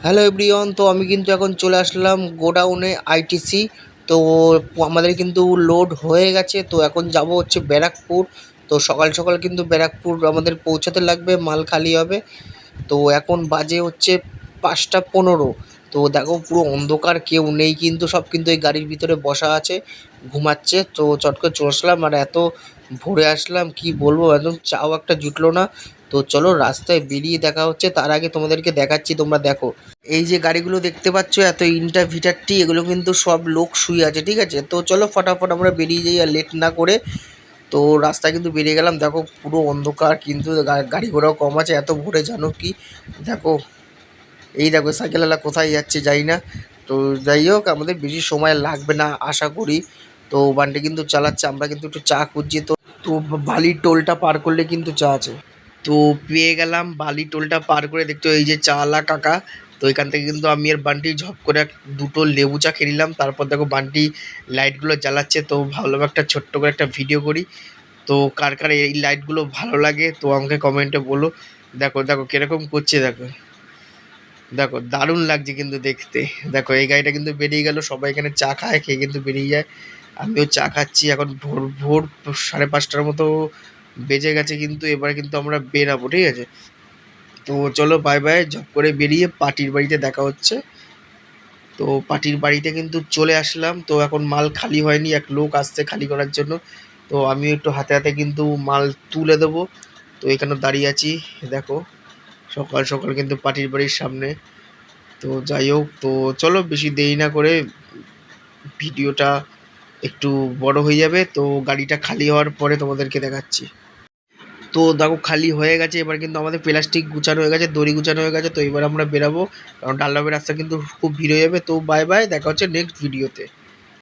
Hello everyone, তো আমি কিন্তু এখন চলে আসলাম গোডাউনে আইটিসি। তো আমাদের কিন্তু লোড হয়ে গেছে, তো এখন যাব হচ্ছে ব্যারাকপুর। তো সকাল সকাল কিন্তু ব্যারাকপুর আমাদের পৌঁছাতে লাগবে, মাল খালি হবে। তো এখন বাজে হচ্ছে 5টা 15। তো দেখো পুরো অন্ধকার, কেউ নেই কিন্তু, সব কিন্তু এই গাড়ির ভিতরে বসা আছে, ঘুমাচ্ছে। তো চট করে চলে আসলাম, আর এত ভোরে আসলাম কি বলবো, একদম চাও একটা জুটলো না। তো চলো রাস্তায় বেরিয়ে দেখা হচ্ছে, তার আগে তোমাদেরকে দেখাচ্ছি, তোমরা দেখো। এই যে গাড়িগুলো দেখতে পাচ্ছ, এত ইন্টারভিটারটি, এগুলো কিন্তু সব লোক শুয়ে আছে, ঠিক আছে। তো চলো ফটাফট আমরা বেরিয়ে যাই আর লেট না করে। তো রাস্তায় কিন্তু বেরিয়ে গেলাম, দেখো পুরো অন্ধকার, কিন্তু গাড়ি ঘোড়াও কম আছে এত ভোরে, জানো কি। দেখো এই দেখো সাইকেলওয়ালা কোথায় যাচ্ছে জানি না। তো যাই হোক, আমাদের বেশি সময় লাগবে না আশা করি। তো বানটি কিন্তু চালাচ্ছে, আমরা কিন্তু একটু চা খুঁজছি। তো তো বালির টোলটা পার করলে কিন্তু চা আছে। তো পেয়ে গেলাম বালি টোলটা পার করে, দেখতো এই যে চাওয়ালা কাকা। তো এখান থেকে কিন্তু আমি আর বান্টি ঝপ করে দুটো লেবু চা খেয়ে নিলাম। তারপর দেখো বান্টি লাইটগুলো জ্বালাচ্ছে, তো ভাবলাম একটা ছোট্ট করে একটা ভিডিও করি। তো কার কার এই লাইটগুলো ভালো লাগে তো আমাকে কমেন্টে বলো। দেখো দেখো কিরকম করছে, দেখো দেখো দারুণ লাগছে কিন্তু দেখতে। দেখো এই গাড়িটা কিন্তু বেরিয়ে গেল, সবাই এখানে চা খায়, খেয়ে কিন্তু বেরিয়ে যায়। আমিও চা খাচ্ছি, এখন ভোর ভোর 5:30টার মতো বেজে গেছে, কিন্তু এবার কিন্তু আমরা বেরাবো, ঠিক আছে। তো চলো বাই বাই, ঝপ করে বেরিয়ে পার্টির বাড়িতে দেখা হচ্ছে। তো পার্টির বাড়িতে কিন্তু চলে আসলাম, তো এখন মাল খালি হয়নি, এক লোক আসছে খালি করার জন্য। তো আমিও একটু হাতে হাতে কিন্তু মাল তুলে দেবো। তো এখানে দাঁড়িয়ে আছি, দেখো সকাল সকাল কিন্তু পার্টির বাড়ির সামনে। তো যাই হোক, তো চলো বেশি দেরি না করে, ভিডিওটা একটু বড় হয়ে যাবে, তো গাড়িটা খালি হওয়ার পরে তোমাদেরকে দেখাচ্ছি। তো দেখো খালি হয়ে গেছে, এবার কিন্তু আমাদের প্লাস্টিক গুছানো হয়ে গেছে, দড়ি গুছানো হয়ে গেছে। তো এবার আমরা বেরাবো, কারণ ডাল্লাবের রাস্তা কিন্তু খুব ভিড় হয়ে যাবে। তো বাই বাই, দেখা হচ্ছে নেক্সট ভিডিওতে।